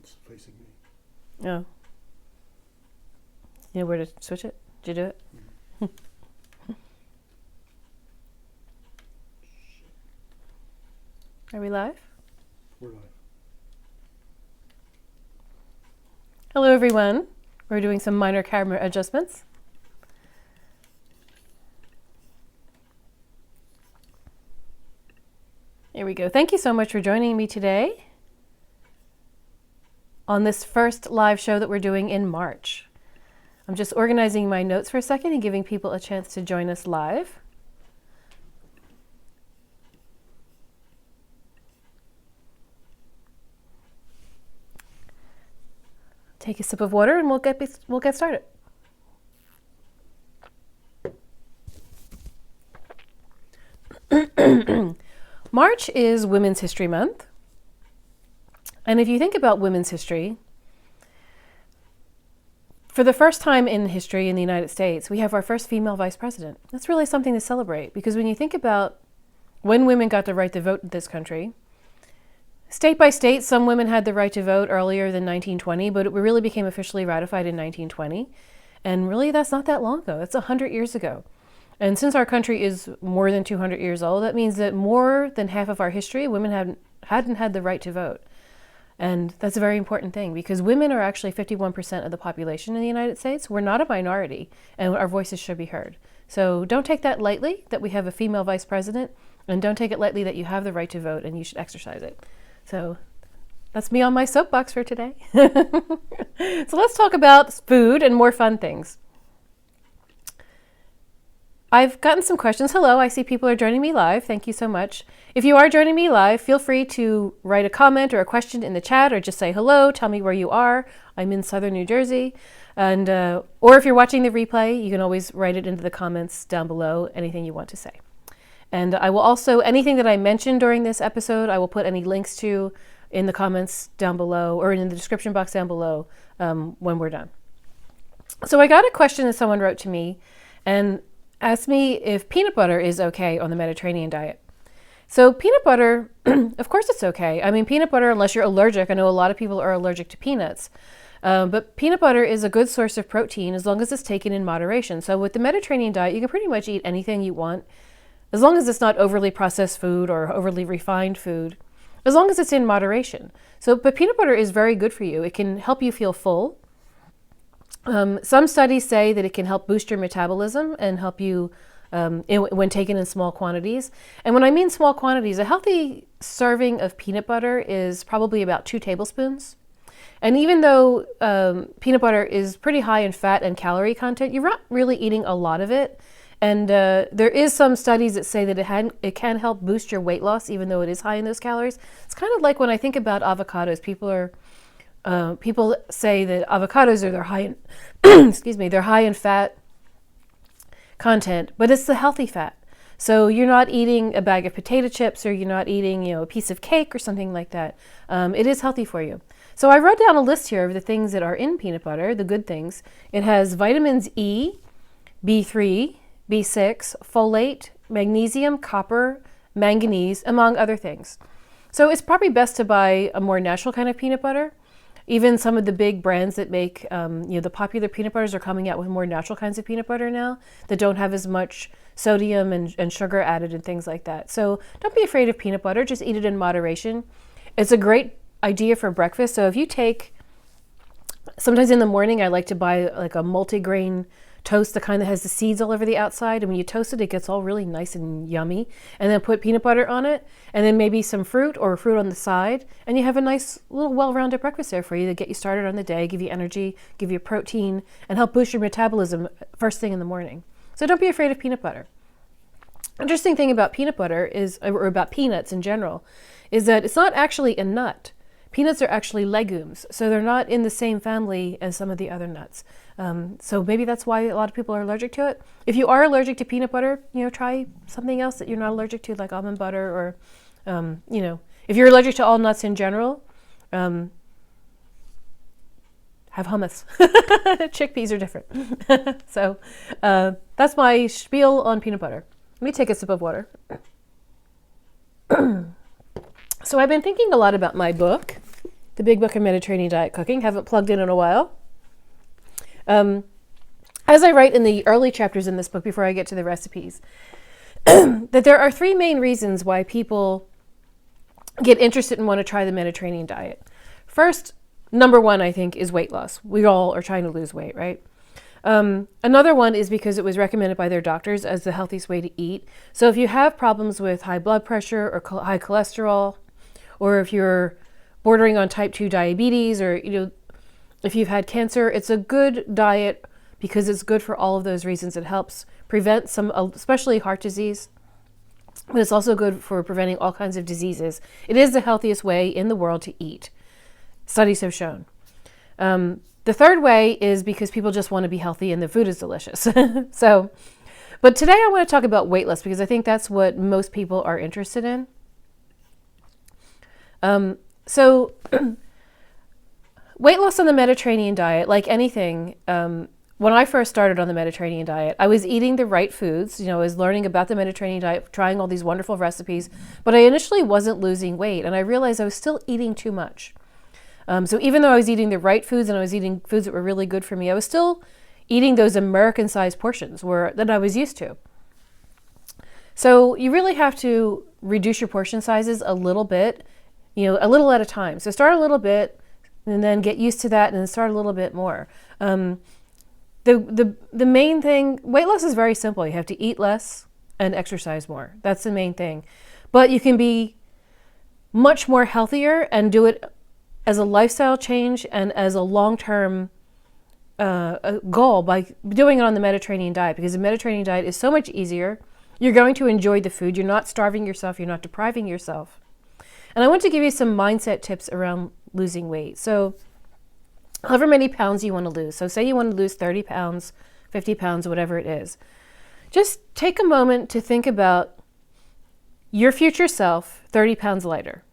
It's facing me. Oh. You know where to switch it? Did you do it? Are we live? We're live. Hello, everyone. We're doing some minor camera adjustments. Here we go. Thank you so much for joining me today on this first live show that we're doing in March. I'm just organizing my notes for a second and giving people a chance to join us live. Take a sip of water and we'll get started. March is Women's History Month. And if you think about women's history, for the first time in history in the United States, we have our first female vice president. That's really something to celebrate, because when you think about when women got the right to vote in this country, state by state, some women had the right to vote earlier than 1920, but it really became officially ratified in 1920. And really, that's not that long ago. It's 100 years ago. And since our country is more than 200 years old, that means that more than half of our history, women hadn't had the right to vote. And that's a very important thing, because women are actually 51% of the population in the United States. We're not a minority, and our voices should be heard. So don't take that lightly, that we have a female vice president, and don't take it lightly that you have the right to vote and you should exercise it. So that's me on my soapbox for today. So let's talk about food and more fun things. I've gotten some questions. Hello, I see people are joining me live. Thank you so much. If you are joining me live, feel free to write a comment or a question in the chat, or just say hello, tell me where you are. I'm in southern New Jersey. And or if you're watching the replay, you can always write it into the comments down below, anything you want to say. And I will also, anything that I mentioned during this episode, I will put any links to in the comments down below, or in the description box down below when we're done. So I got a question that someone wrote to me and asked me if peanut butter is okay on the Mediterranean diet. So peanut butter, of course it's okay. I mean, peanut butter, unless you're allergic, I know a lot of people are allergic to peanuts, but peanut butter is a good source of protein as long as it's taken in moderation. So with the Mediterranean diet, you can pretty much eat anything you want, as long as it's not overly processed food or overly refined food, as long as it's in moderation. So, but peanut butter is very good for you. It can help you feel full. Some studies say that it can help boost your metabolism and help you when taken in small quantities. And when I mean small quantities, a healthy serving of peanut butter is probably about 2 tablespoons. And even though peanut butter is pretty high in fat and calorie content, you're not really eating a lot of it. And there is some studies that say that it can help boost your weight loss, even though it is high in those calories. It's kind of like when I think about avocados. People say that avocados they're high in, they're high in fat content, but it's the healthy fat. So you're not eating a bag of potato chips, or you're not eating, a piece of cake or something like that. It is healthy for you. So I wrote down a list here of the things that are in peanut butter, the good things. It has vitamins E, B3, B6, folate, magnesium, copper, manganese, among other things. So it's probably best to buy a more natural kind of peanut butter. Even some of the big brands that make, the popular peanut butters are coming out with more natural kinds of peanut butter now that don't have as much sodium and sugar added and things like that. So don't be afraid of peanut butter, just eat it in moderation. It's a great idea for breakfast. So if you sometimes in the morning I like to buy like a multigrain toast, the kind that has the seeds all over the outside, and when you toast it, it gets all really nice and yummy, and then put peanut butter on it, and then maybe some fruit or fruit on the side, and you have a nice little well-rounded breakfast there for you to get you started on the day, give you energy, give you protein, and help boost your metabolism first thing in the morning. So don't be afraid of peanut butter. Interesting thing about peanut butter or about peanuts in general, is that it's not actually a nut. Peanuts are actually legumes, so they're not in the same family as some of the other nuts. So maybe that's why a lot of people are allergic to it. If you are allergic to peanut butter, try something else that you're not allergic to, like almond butter, or, if you're allergic to all nuts in general, have hummus. Chickpeas are different. So that's my spiel on peanut butter. Let me take a sip of water. So I've been thinking a lot about my book, the Big Book of Mediterranean Diet Cooking. Haven't plugged in a while. As I write in the early chapters in this book, before I get to the recipes, that there are three main reasons why people get interested and want to try the Mediterranean diet. First, number one, I think, is weight loss. We all are trying to lose weight, right? Another one is because it was recommended by their doctors as the healthiest way to eat. So if you have problems with high blood pressure or high cholesterol, or if you're bordering on type 2 diabetes, or if you've had cancer, it's a good diet because it's good for all of those reasons. It helps prevent some, especially heart disease, but it's also good for preventing all kinds of diseases. It is the healthiest way in the world to eat. Studies have shown. The third way is because people just want to be healthy and the food is delicious. But today I want to talk about weight loss because I think that's what most people are interested in. Weight loss on the Mediterranean diet, like anything, when I first started on the Mediterranean diet, I was eating the right foods. I was learning about the Mediterranean diet, trying all these wonderful recipes, but I initially wasn't losing weight, and I realized I was still eating too much. So even though I was eating the right foods and I was eating foods that were really good for me, I was still eating those American-sized portions that I was used to. So you really have to reduce your portion sizes a little bit, a little at a time. So start a little bit and then get used to that and then start a little bit more. The main thing, weight loss is very simple. You have to eat less and exercise more. That's the main thing. But you can be much more healthier and do it as a lifestyle change and as a long-term goal by doing it on the Mediterranean diet, because the Mediterranean diet is so much easier. You're going to enjoy the food. You're not starving yourself. You're not depriving yourself. And I want to give you some mindset tips around losing weight. So however many pounds you want to lose. So say you want to lose 30 pounds, 50 pounds, whatever it is. Just take a moment to think about your future self 30 pounds lighter.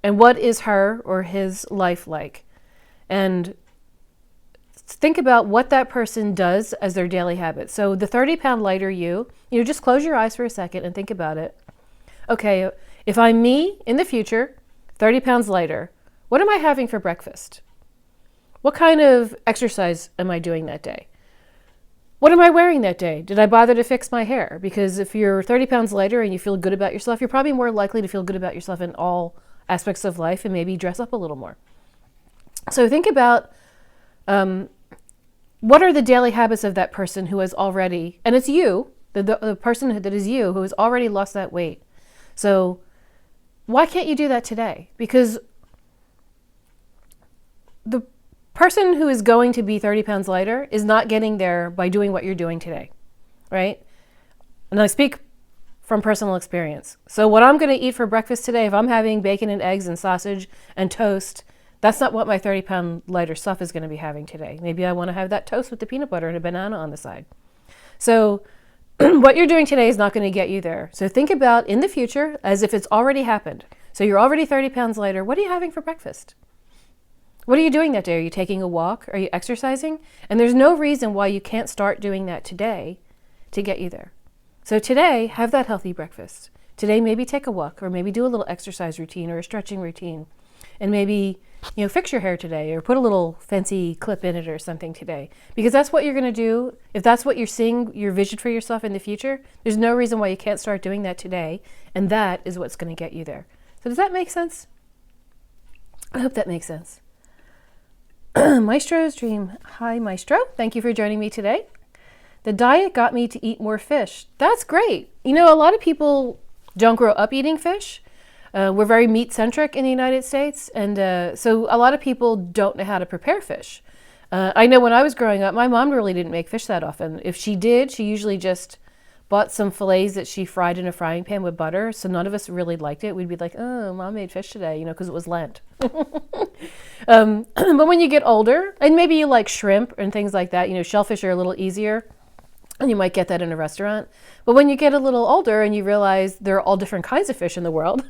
And what is her or his life like? And think about what that person does as their daily habit. So the 30-pound lighter you just close your eyes for a second and think about it. Okay, if I'm me in the future, 30 pounds lighter, what am I having for breakfast? What kind of exercise am I doing that day? What am I wearing that day? Did I bother to fix my hair? Because if you're 30 pounds lighter and you feel good about yourself, you're probably more likely to feel good about yourself in all aspects of life and maybe dress up a little more. So think about what are the daily habits of that person who has already, and it's you, the person that is you, who has already lost that weight. So why can't you do that today? Because the person who is going to be 30 pounds lighter is not getting there by doing what you're doing today, right? And I speak from personal experience. So what I'm going to eat for breakfast today, if I'm having bacon and eggs and sausage and toast, that's not what my 30-pound lighter self is going to be having today. Maybe I want to have that toast with the peanut butter and a banana on the side. So what you're doing today is not going to get you there. So think about in the future as if it's already happened. So you're already 30 pounds lighter. What are you having for breakfast? What are you doing that day? Are you taking a walk? Are you exercising? And there's no reason why you can't start doing that today to get you there. So today, have that healthy breakfast. Today, maybe take a walk, or maybe do a little exercise routine or a stretching routine. And maybe, fix your hair today, or put a little fancy clip in it or something today. Because that's what you're going to do. If that's what you're seeing, your vision for yourself in the future, there's no reason why you can't start doing that today. And that is what's going to get you there. So does that make sense? I hope that makes sense. Maestro's Dream. Hi, Maestro. Thank you for joining me today. The diet got me to eat more fish. That's great. A lot of people don't grow up eating fish. We're very meat-centric in the United States, and so a lot of people don't know how to prepare fish. I know when I was growing up, my mom really didn't make fish that often. If she did, she usually just bought some fillets that she fried in a frying pan with butter, so none of us really liked it. We'd be like, oh, Mom made fish today, because it was Lent. But when you get older, and maybe you like shrimp and things like that, shellfish are a little easier. And you might get that in a restaurant. But when you get a little older and you realize there are all different kinds of fish in the world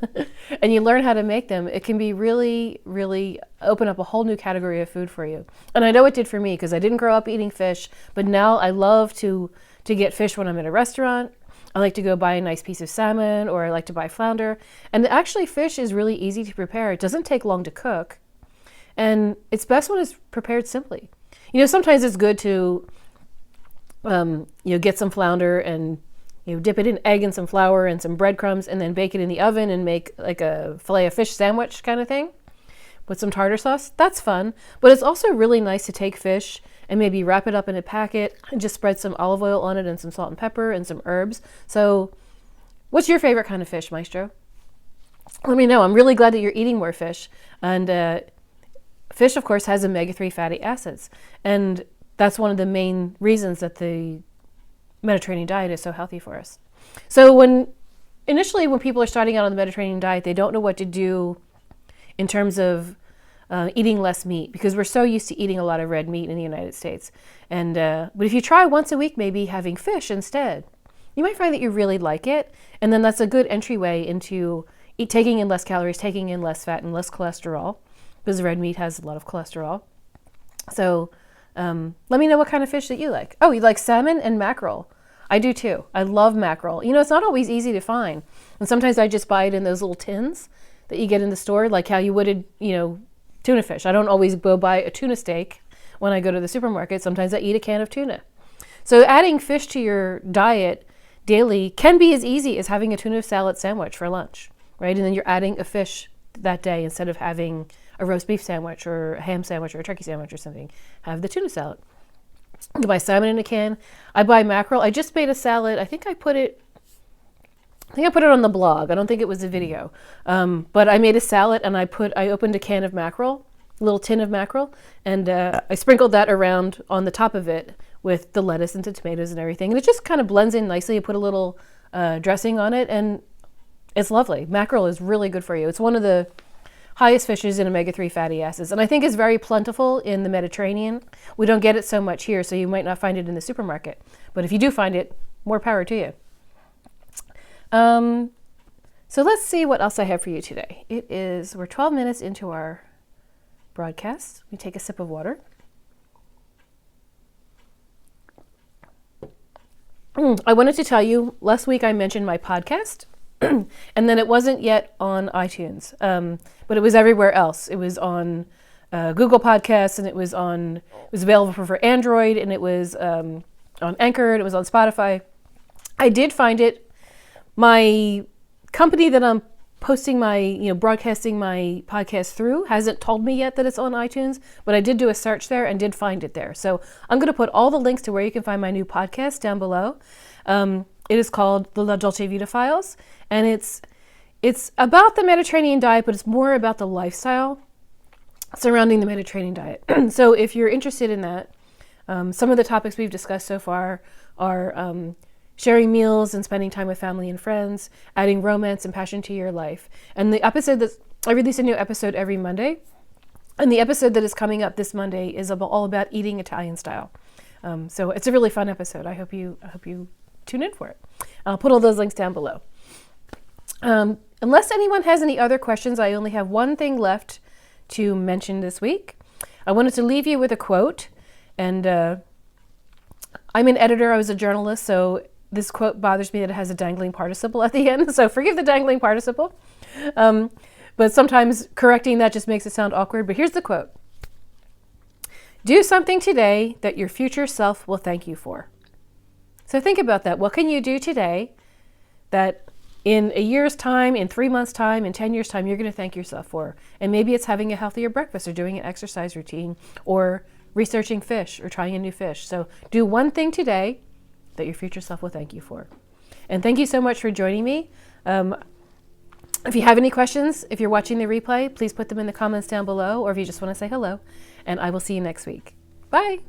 and you learn how to make them, it can be really, really open up a whole new category of food for you. And I know it did for me because I didn't grow up eating fish, but now I love to get fish when I'm in a restaurant. I like to go buy a nice piece of salmon, or I like to buy flounder. And actually fish is really easy to prepare. It doesn't take long to cook. And it's best when it's prepared simply. Sometimes it's good to, get some flounder and dip it in egg and some flour and some breadcrumbs and then bake it in the oven and make like a filet of fish sandwich kind of thing with some tartar sauce. That's fun. But it's also really nice to take fish and maybe wrap it up in a packet and just spread some olive oil on it and some salt and pepper and some herbs. So what's your favorite kind of fish, Maestro? Let me know. I'm really glad that you're eating more fish. And fish, of course, has omega-3 fatty acids. And that's one of the main reasons that the Mediterranean diet is so healthy for us. So initially when people are starting out on the Mediterranean diet, they don't know what to do in terms of eating less meat, because we're so used to eating a lot of red meat in the United States. And but if you try once a week, maybe having fish instead, you might find that you really like it. And then that's a good entryway into taking in less calories, taking in less fat and less cholesterol, because red meat has a lot of cholesterol. So let me know what kind of fish that you like. Oh, you like salmon and mackerel. I do too. I love mackerel. It's not always easy to find. And sometimes I just buy it in those little tins that you get in the store, like how you would, tuna fish. I don't always go buy a tuna steak when I go to the supermarket. Sometimes I eat a can of tuna. So adding fish to your diet daily can be as easy as having a tuna salad sandwich for lunch, right? And then you're adding a fish that day instead of having a roast beef sandwich or a ham sandwich or a turkey sandwich or something. Have the tuna salad. You buy salmon in a can. I buy mackerel. I just made a salad. I think I put it on the blog. I don't think it was a video. But I made a salad and I opened a can of mackerel, a little tin of mackerel, and I sprinkled that around on the top of it with the lettuce and the tomatoes and everything. And it just kind of blends in nicely. You put a little dressing on it and it's lovely. Mackerel is really good for you. It's one of the highest fishes in omega-3 fatty acids. And I think it's very plentiful in the Mediterranean. We don't get it so much here, so you might not find it in the supermarket. But if you do find it, more power to you. So let's see what else I have for you today. We're 12 minutes into our broadcast. Let me take a sip of water. I wanted to tell you, last week I mentioned my podcast. And then it wasn't yet on iTunes, but it was everywhere else. It was on Google Podcasts, and it was available for Android, and it was on Anchor, and it was on Spotify. I did find it. My company that I'm posting broadcasting my podcast through hasn't told me yet that it's on iTunes, but I did do a search there and did find it there. So I'm going to put all the links to where you can find my new podcast down below. It is called the Dolce Vita Files, and it's about the Mediterranean diet, but it's more about the lifestyle surrounding the Mediterranean diet. So if you're interested in that, some of the topics we've discussed so far are sharing meals and spending time with family and friends, adding romance and passion to your life. And the episode I release a new episode every Monday, and the episode that is coming up this Monday is all about eating Italian style. So it's a really fun episode. I hope you tune in for it. I'll put all those links down below. Unless anyone has any other questions, I only have one thing left to mention this week. I wanted to leave you with a quote, and I'm an editor. I was a journalist, so this quote bothers me that it has a dangling participle at the end, so forgive the dangling participle. But sometimes correcting that just makes it sound awkward. But here's the quote. Do something today that your future self will thank you for. So think about that. What can you do today that in a year's time, in 3 months' time, in 10 years' time, you're going to thank yourself for? And maybe it's having a healthier breakfast or doing an exercise routine or researching fish or trying a new fish. So do one thing today that your future self will thank you for. And thank you so much for joining me. If you have any questions, if you're watching the replay, please put them in the comments down below, or if you just want to say hello, and I will see you next week. Bye.